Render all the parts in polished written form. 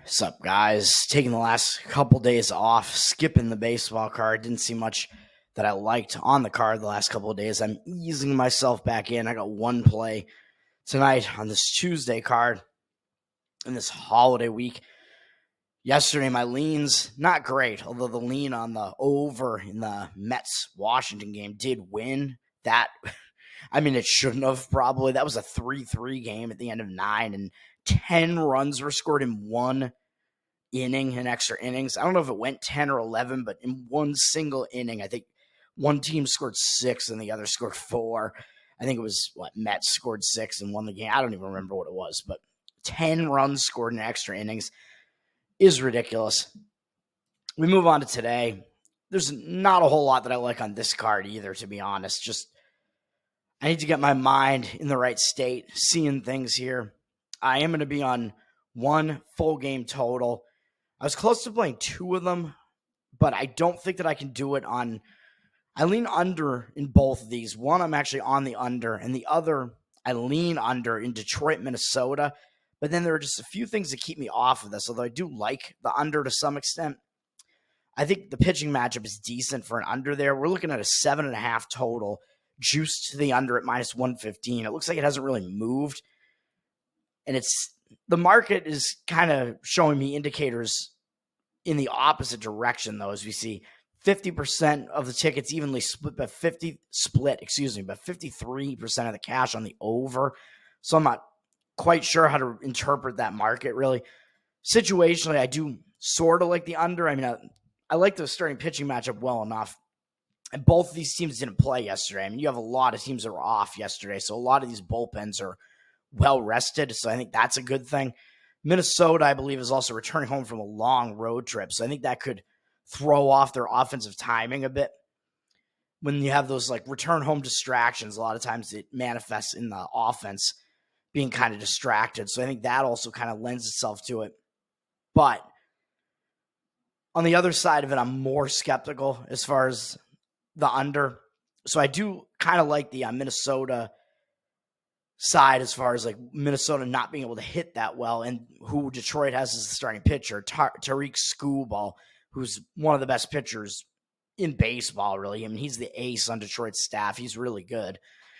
What's up, guys? Taking the last couple days off, skipping the baseball card. Didn't see much that I liked on the card the last couple of days. I'm easing myself back in. I got one play tonight on this Tuesday card in this holiday week. Yesterday, my leans, not great, although the lean on the over in the Mets-Washington game did win. That, it shouldn't have probably. That was a 3-3 game at the end of 9, and 10 runs were scored in one inning in extra innings. I don't know if it went 10 or 11, but in one single inning, I think one team scored 6 and the other scored 4. I think it was, Mets scored 6 and won the game. I don't even remember what it was, but 10 runs scored in extra innings is ridiculous. We move on to today. There's not a whole lot that I like on this card either, to be honest. Just, I need to get my mind in the right state, seeing things here. I am going to be on one full game total. I was close to playing 2 of them, but I don't think that I can do it on. I lean under in both of these. One, I'm actually on the under, and the other, I lean under in Detroit, Minnesota. But then there are just a few things that keep me off of this, although I do like the under to some extent. I think the pitching matchup is decent for an under there. We're looking at a 7.5 total, juiced to the under at -115. It looks like it hasn't really moved. And the market is kind of showing me indicators in the opposite direction, though, as we see 50% of the tickets evenly split, but 53% of the cash on the over. So I'm not quite sure how to interpret that market, really. Situationally, I do sort of like the under. I like the starting pitching matchup well enough. And both of these teams didn't play yesterday. You have a lot of teams that were off yesterday, so a lot of these bullpens are well rested, so I think that's a good thing. Minnesota, I believe, is also returning home from a long road trip, so I think that could throw off their offensive timing a bit. When you have those return home distractions, a lot of times it manifests in the offense being kind of distracted, so I think that also kind of lends itself to it. But on the other side of it, I'm more skeptical as far as the under. So I do kind of like the Minnesota side as far as Minnesota not being able to hit that well, and who Detroit has as the starting pitcher, Tariq Skubal, who's one of the best pitchers in baseball, really. He's the ace on Detroit's staff. He's really good.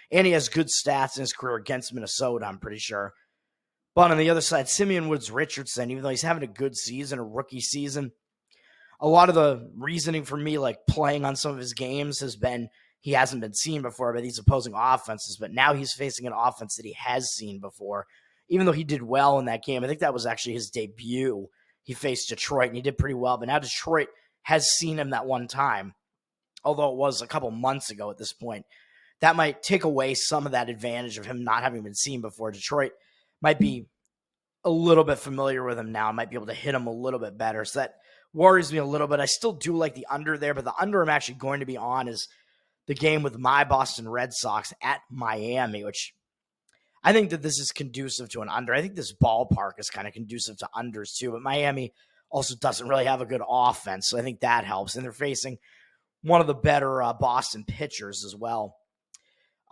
And he has good stats in his career against Minnesota, I'm pretty sure. But on the other side, Simeon Woods Richardson, even though he's having a good season, a rookie season, a lot of the reasoning for me, playing on some of his games, has been he hasn't been seen before by these opposing offenses, but now he's facing an offense that he has seen before. Even though he did well in that game, I think that was actually his debut. He faced Detroit, and he did pretty well, but now Detroit has seen him that one time, although it was a couple months ago at this point. That might take away some of that advantage of him not having been seen before. Detroit might be a little bit familiar with him now, might be able to hit him a little bit better, so that worries me a little bit. I still do like the under there, but the under I'm actually going to be on is the game with my Boston Red Sox at Miami, which I think that this is conducive to an under. I think this ballpark is kind of conducive to unders too, but Miami also doesn't really have a good offense, so I think that helps. And they're facing one of the better Boston pitchers as well.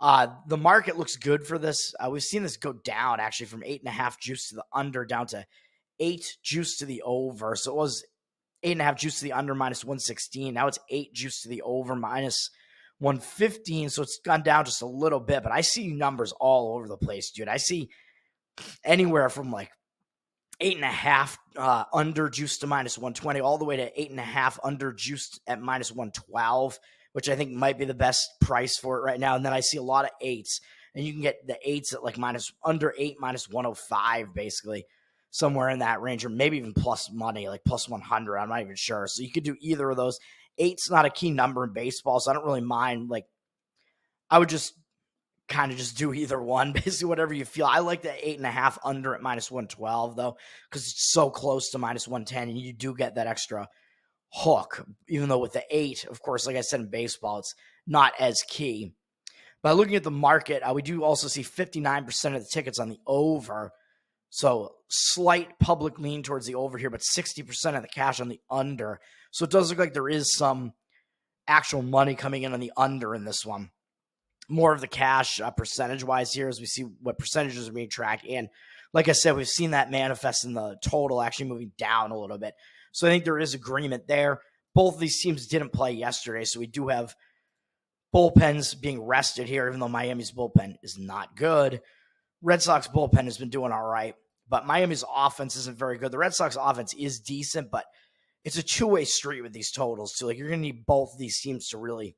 The market looks good for this. We've seen this go down actually from 8.5 juice to the under down to 8 juice to the over. So it was 8.5 juice to the under -116. Now it's 8 juice to the over -115. So it's gone down just a little bit, but I see numbers all over the place, dude. I see anywhere from 8.5 under juice to -120 all the way to 8.5 under juiced at -112, which I think might be the best price for it right now. And then I see a lot of 8s, and you can get the 8s at under 8 -105, basically. Somewhere in that range, or maybe even plus money, plus 100. I'm not even sure. So you could do either of those. 8's not a key number in baseball, so I don't really mind. I would just kind of just do either one, basically whatever you feel. I like the 8.5 under at -112, though, because it's so close to -110, and you do get that extra hook, even though with the 8, of course, like I said in baseball, it's not as key. But looking at the market, we do also see 59% of the tickets on the over. So slight public lean towards the over here, but 60% of the cash on the under. So it does look like there is some actual money coming in on the under in this one. More of the cash percentage-wise here as we see what percentages are being tracked. And like I said, we've seen that manifest in the total actually moving down a little bit. So I think there is agreement there. Both of these teams didn't play yesterday, so we do have bullpens being rested here, even though Miami's bullpen is not good. Red Sox bullpen has been doing all right, but Miami's offense isn't very good. The Red Sox offense is decent, but it's a two-way street with these totals too. Like, you're going to need both of these teams to really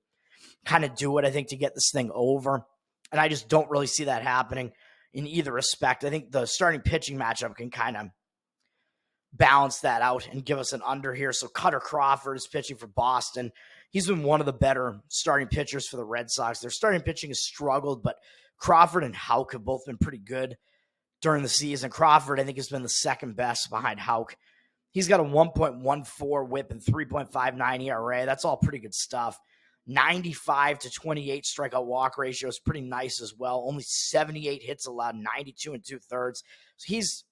kind of do it, I think, to get this thing over. And I just don't really see that happening in either respect. I think the starting pitching matchup can kind of balance that out and give us an under here. So Cutter Crawford is pitching for Boston. He's been one of the better starting pitchers for the Red Sox. Their starting pitching has struggled, but Crawford and Houck have both been pretty good during the season. Crawford, I think, has been the second best behind Houck. He's got a 1.14 whip and 3.59 ERA. That's all pretty good stuff. 95 to 28 strikeout walk ratio is pretty nice as well. Only 78 hits allowed, 92 and 2/3. So he's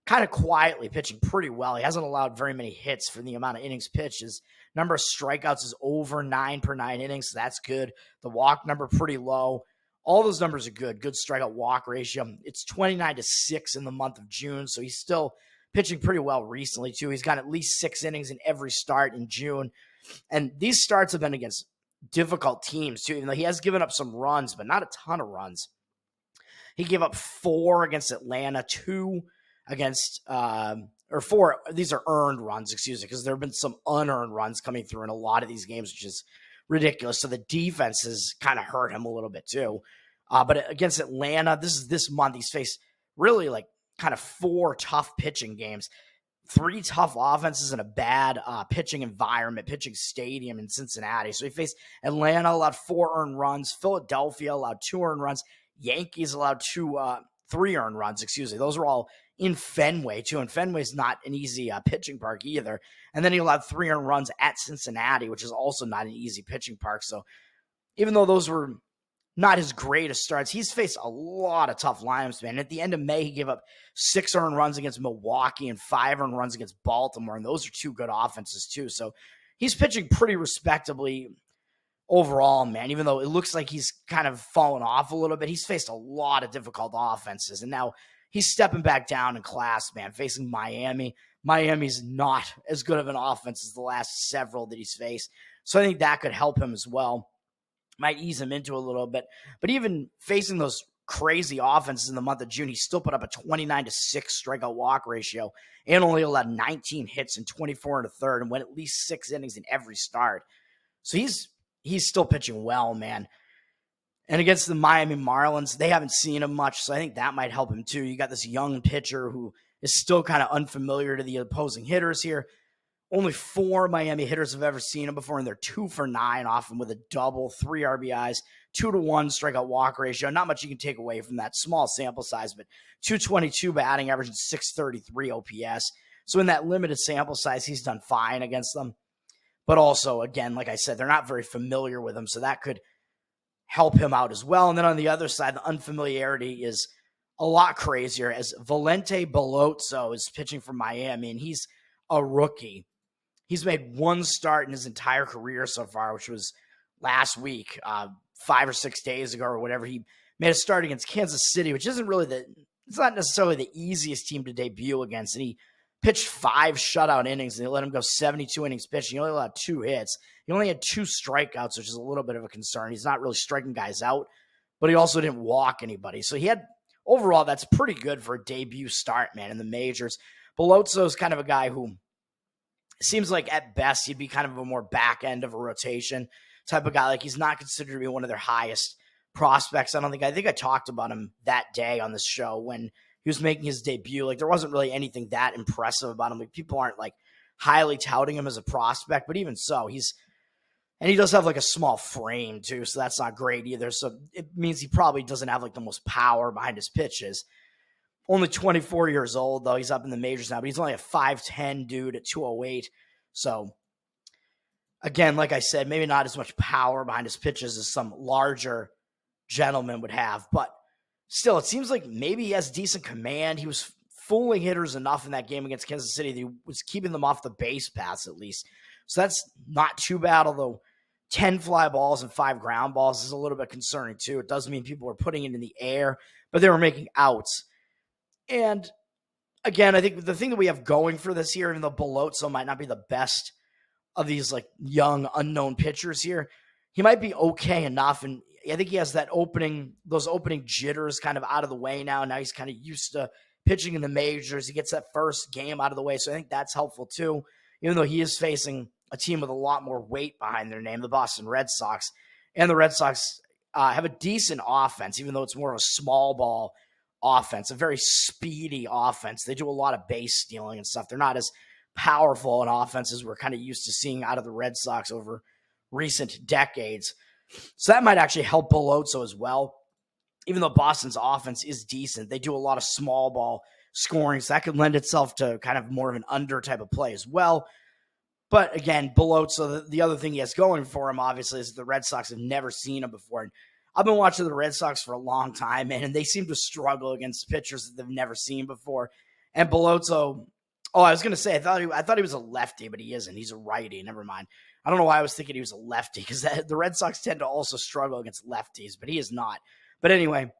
kind of quietly pitching pretty well. He hasn't allowed very many hits for the amount of innings pitched. His number of strikeouts is over 9 per 9 innings, so that's good. The walk number pretty low. All those numbers are good. Good strikeout walk ratio. It's 29 to 6 in the month of June, so he's still pitching pretty well recently too. He's got at least 6 innings in every start in June. And these starts have been against difficult teams too, even though he has given up some runs, but not a ton of runs. He gave up 4 against Atlanta, 2 against, or 4, these are earned runs, excuse me, because there have been some unearned runs coming through in a lot of these games, which is ridiculous. So the defense has kind of hurt him a little bit too. But against Atlanta, this month, he's faced really like kind of 4 tough pitching games, 3 tough offenses in a bad pitching environment, pitching stadium in Cincinnati. So he faced Atlanta, allowed 4 earned runs. Philadelphia allowed 2 earned runs. Yankees allowed 3 earned runs, excuse me. Those are all in Fenway too, and Fenway's not an easy pitching park either. And then he allowed 3 earned runs at Cincinnati, which is also not an easy pitching park. So even though those were not his greatest starts, he's faced a lot of tough lineups, man. At the end of May, he gave up 6 earned runs against Milwaukee and 5 earned runs against Baltimore, and those are 2 good offenses too. So he's pitching pretty respectably overall, man, even though it looks like he's kind of fallen off a little bit. He's faced a lot of difficult offenses, and now he's stepping back down in class, man, facing Miami. Miami's not as good of an offense as the last several that he's faced. So I think that could help him as well. Might ease him into a little bit. But even facing those crazy offenses in the month of June, he still put up a 29 to 6 strikeout walk ratio and only allowed 19 hits in 24 1/3 and went at least 6 innings in every start. So he's still pitching well, man. And against the Miami Marlins, they haven't seen him much, so I think that might help him too. You got this young pitcher who is still kind of unfamiliar to the opposing hitters here. Only 4 Miami hitters have ever seen him before, and they're 2 for 9 off him with a double, 3 RBIs, 2-to-1 strikeout walk ratio. Not much you can take away from that small sample size, but 222 batting average and 633 OPS. So in that limited sample size, he's done fine against them. But also, again, like I said, they're not very familiar with him, so that could help him out as well. And then on the other side, the unfamiliarity is a lot crazier as Valente Belotso is pitching for Miami, and he's a rookie. He's made 1 start in his entire career so far, which was last week, 5 or 6 days ago or whatever. He made a start against Kansas City, which isn't really it's not necessarily the easiest team to debut against. And he pitched 5 shutout innings, and they let him go 72 innings pitching. He only allowed 2 hits. He only had 2 strikeouts, which is a little bit of a concern. He's not really striking guys out, but he also didn't walk anybody. So he had, overall, that's pretty good for a debut start, man, in the majors. Belotso is kind of a guy who seems like at best he'd be kind of a more back end of a rotation type of guy. Like, he's not considered to be one of their highest prospects. I think I talked about him that day on this show when he was making his debut. Like, there wasn't really anything that impressive about him. Like, people aren't like highly touting him as a prospect, but even so, and he does have like a small frame too, so that's not great either. So it means he probably doesn't have like the most power behind his pitches. Only 24 years old, though. He's up in the majors now, but he's only a 5'10 dude at 208. So, again, like I said, maybe not as much power behind his pitches as some larger gentlemen would have. But still, it seems like maybe he has decent command. He was fooling hitters enough in that game against Kansas City that he was keeping them off the base paths at least. So that's not too bad, although 10 fly balls and 5 ground balls is a little bit concerning too. It does mean people were putting it in the air, but they were making outs. And again, I think the thing that we have going for this year, even though Belotso might not be the best of these like young unknown pitchers here, he might be okay enough. And I think he has those opening jitters kind of out of the way now. Now he's kind of used to pitching in the majors. He gets that first game out of the way. So I think that's helpful too, even though he is facing a team with a lot more weight behind their name, the Boston Red Sox. And the Red Sox have a decent offense, even though it's more of a small ball offense, a very speedy offense. They do a lot of base stealing and stuff. They're not as powerful an offense as we're kind of used to seeing out of the Red Sox over recent decades. So that might actually help Belotso as well. Even though Boston's offense is decent, they do a lot of small ball scoring, so that could lend itself to kind of more of an under type of play as well. But again, Belotso, the other thing he has going for him, obviously, is the Red Sox have never seen him before. And I've been watching the Red Sox for a long time, man, and they seem to struggle against pitchers that they've never seen before. And Belotso, I was going to say, I thought he was a lefty, but he isn't. He's a righty. Never mind. I don't know why I was thinking he was a lefty, because the Red Sox tend to also struggle against lefties, but he is not. But anyway,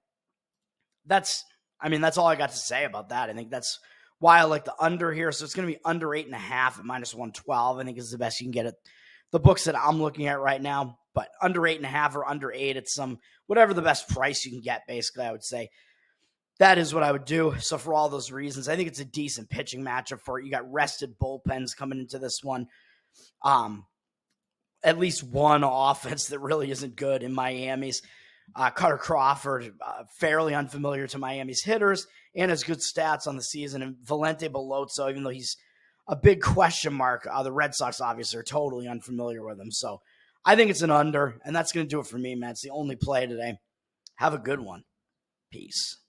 that's all I got to say about that. I think that's why I like the under here. So it's going to be under 8.5 at minus 112. I think is the best you can get at the books that I'm looking at right now. But under 8.5 or under 8 at whatever the best price you can get, basically, I would say. That is what I would do. So for all those reasons, I think it's a decent pitching matchup for it. You got rested bullpens coming into this one. At least one offense that really isn't good in Miami's. Carter Crawford, fairly unfamiliar to Miami's hitters, and has good stats on the season. And Valente Belotso, even though he's a big question mark, the Red Sox obviously are totally unfamiliar with him. So I think it's an under, and that's going to do it for me, man. It's the only play today. Have a good one. Peace.